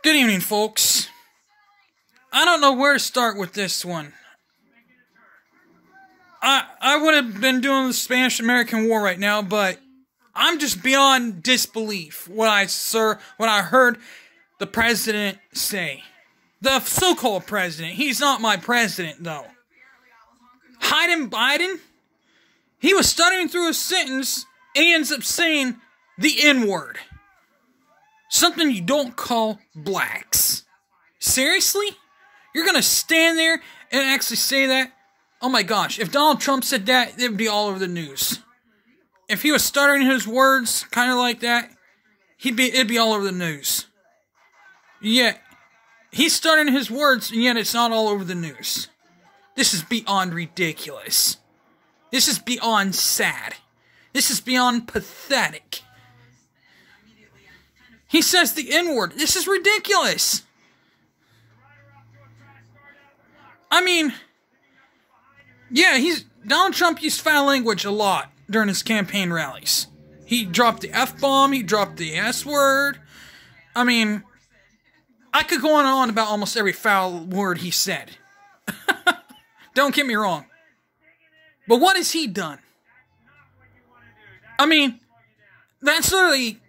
Good evening, folks. I don't know where to start with this one. I would have been doing the Spanish-American War right now, but I'm just beyond disbelief what I heard the president say. The so-called president. He's not my president, though. Biden, he was stuttering through a sentence, and he ends up saying the N-word. Something you don't call blacks. Seriously? You're gonna stand there and actually say that? Oh my gosh, if Donald Trump said that, it would be all over the news. If he was stuttering his words, kind of like that, it'd be all over the news. Yet, he's stuttering his words, and yet it's not all over the news. This is beyond ridiculous. This is beyond sad. This is beyond pathetic. He says the N-word. This is ridiculous. I mean, yeah, Donald Trump used foul language a lot during his campaign rallies. He dropped the F-bomb, he dropped the S-word. I mean, I could go on about almost every foul word he said. Don't get me wrong. But what has he done? I mean, that's literally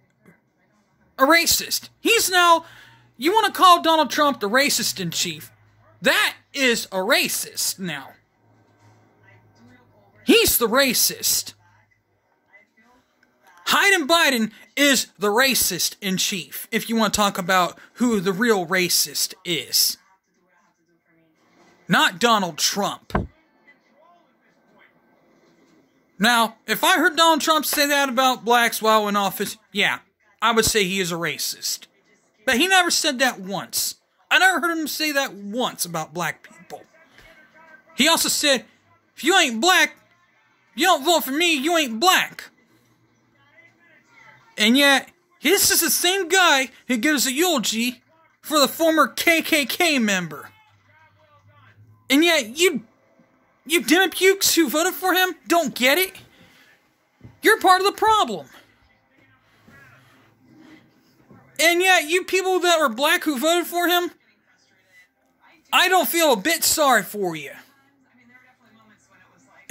a racist. You want to call Donald Trump the racist in chief. That is a racist now. He's the racist. Biden is the racist in chief, if you want to talk about who the real racist is. Not Donald Trump. Now, if I heard Donald Trump say that about blacks while in office, yeah, I would say he is a racist. But he never said that once. I never heard him say that once about black people. He also said, if you ain't black, you don't vote for me, you ain't black. And yet, this is the same guy who gives a eulogy for the former KKK member. And yet, you Demopukes who voted for him don't get it. You're part of the problem. And yet, you people that are black who voted for him, I don't feel a bit sorry for you.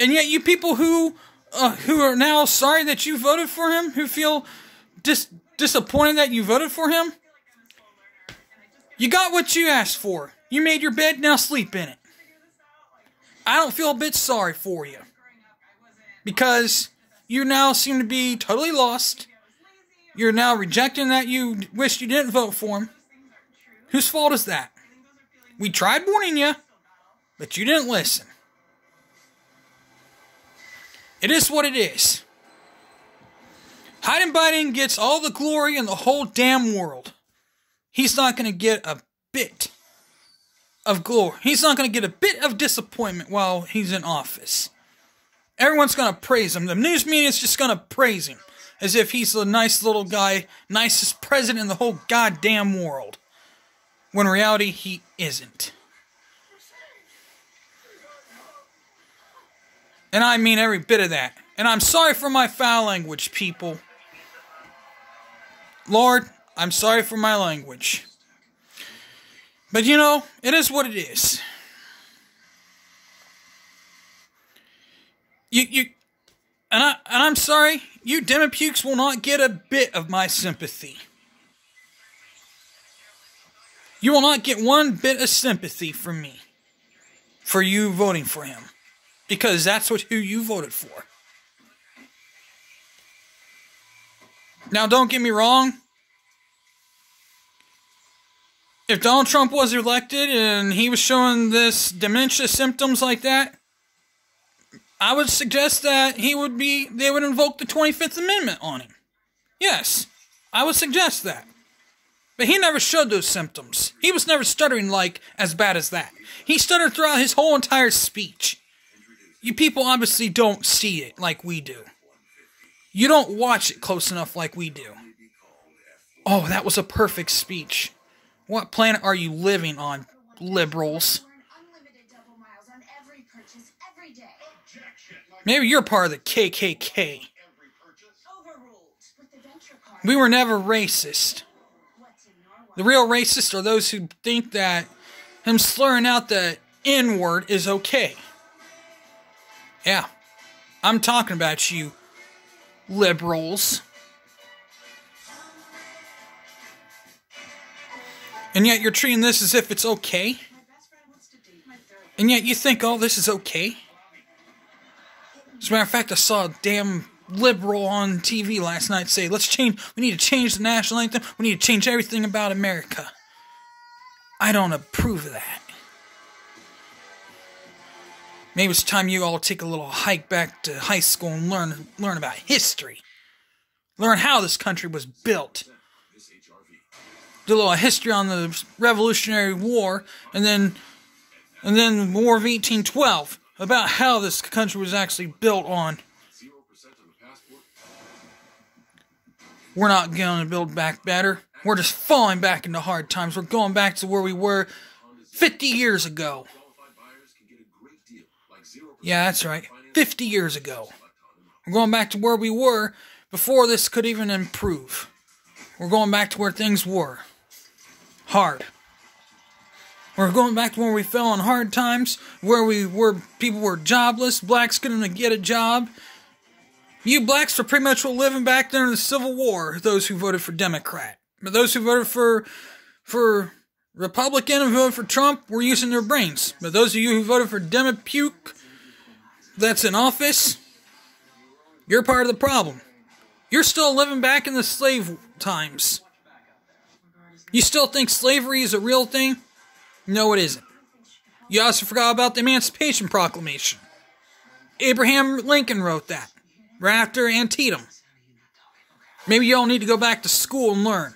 And yet, you people who are now sorry that you voted for him, who feel disappointed that you voted for him, you got what you asked for. You made your bed, now sleep in it. I don't feel a bit sorry for you. Because you now seem to be totally lost. You're now rejecting that you wish you didn't vote for him. Whose fault is that? We tried warning you, but you didn't listen. It is what it is. Biden gets all the glory in the whole damn world. He's not going to get a bit of glory. He's not going to get a bit of disappointment while he's in office. Everyone's going to praise him. The news media is just going to praise him. As if he's the nice little guy, nicest president in the whole goddamn world. When in reality, he isn't. And I mean every bit of that. And I'm sorry for my foul language, people. Lord, I'm sorry for my language. But you know, it is what it is. And I'm sorry, you Demopukes will not get a bit of my sympathy. You will not get one bit of sympathy from me for you voting for him. Because that's who you voted for. Now, don't get me wrong. If Donald Trump was elected and he was showing this dementia symptoms like that, I would suggest that they would invoke the 25th Amendment on him. Yes, I would suggest that. But he never showed those symptoms. He was never stuttering as bad as that. He stuttered throughout his whole entire speech. You people obviously don't see it like we do. You don't watch it close enough like we do. Oh, that was a perfect speech. What planet are you living on, liberals? Maybe you're part of the KKK. We were never racist. The real racists are those who think that him slurring out the N-word is okay. Yeah, I'm talking about you, liberals. And yet you're treating this as if it's okay. And yet you think, oh, this is okay. As a matter of fact, I saw a damn liberal on TV last night say, we need to change the national anthem. We need to change everything about America. I don't approve of that. Maybe it's time you all take a little hike back to high school and learn about history. Learn how this country was built. Do a little history on the Revolutionary War, and then the War of 1812, about how this country was actually built on. We're not going to build back better. We're just falling back into hard times. We're going back to where we were 50 years ago. Yeah, that's right. 50 years ago. We're going back to where we were before this could even improve. We're going back to where things were. Hard. We're going back to where we fell in hard times, where people were jobless, blacks couldn't get a job. You blacks were pretty much living back there in the Civil War, those who voted for Democrat. But those who voted for Republican and voted for Trump were using their brains. But those of you who voted for Demi-Puke that's in office, you're part of the problem. You're still living back in the slave times. You still think slavery is a real thing? No, it isn't. You also forgot about the Emancipation Proclamation. Abraham Lincoln wrote that. Right after Antietam. Maybe you all need to go back to school and learn.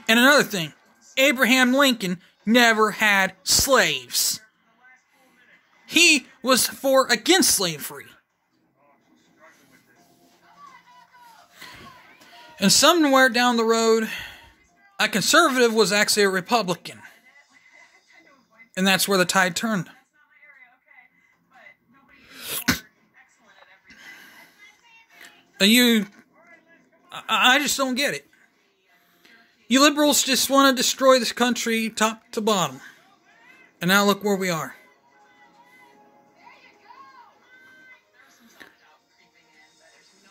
And another thing, Abraham Lincoln never had slaves. He was against slavery. And somewhere down the road, a conservative was actually a Republican. And that's where the tide turned. I just don't get it. You liberals just want to destroy this country top to bottom. And now look where we are.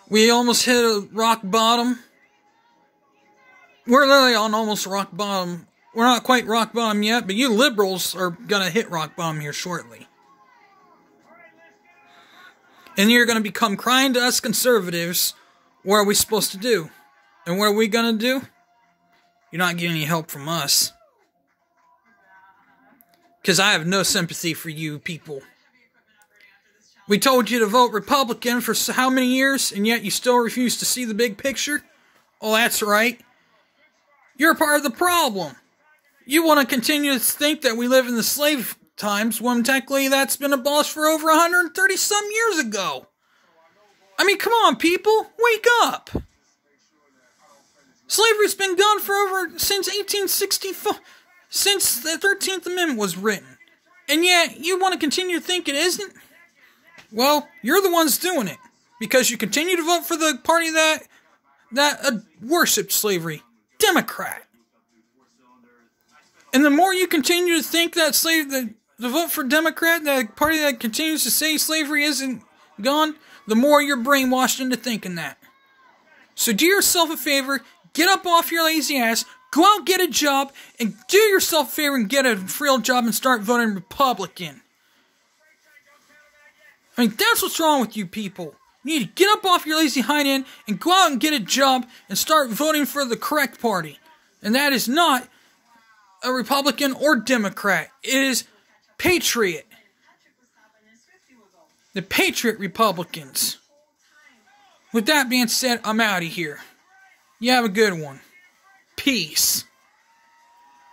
We almost hit a rock bottom. We're literally on almost rock bottom. We're not quite rock bottom yet, but you liberals are going to hit rock bottom here shortly. And you're going to become crying to us conservatives, what are we supposed to do? And what are we going to do? You're not getting any help from us. Because I have no sympathy for you people. We told you to vote Republican for how many years, and yet you still refuse to see the big picture? Oh, that's right. You're part of the problem. You want to continue to think that we live in the slave times when technically that's been abolished for over 130 some years ago. I mean, come on, people. Wake up. Slavery's been gone since 1864, since the 13th Amendment was written. And yet, you want to continue to think it isn't? Well, you're the ones doing it. Because you continue to vote for the party that worshipped slavery. Democrat. And the more you continue to think that the vote for Democrat, that party that continues to say slavery isn't gone, the more you're brainwashed into thinking that. So do yourself a favor, get up off your lazy ass, go out, get a job, and do yourself a favor and get a real job and start voting Republican. I mean, that's what's wrong with you people. You need to get up off your lazy hind end and go out and get a job and start voting for the correct party. And that is not a Republican or Democrat. It is Patriot. The Patriot Republicans. With that being said, I'm out of here. You have a good one. Peace.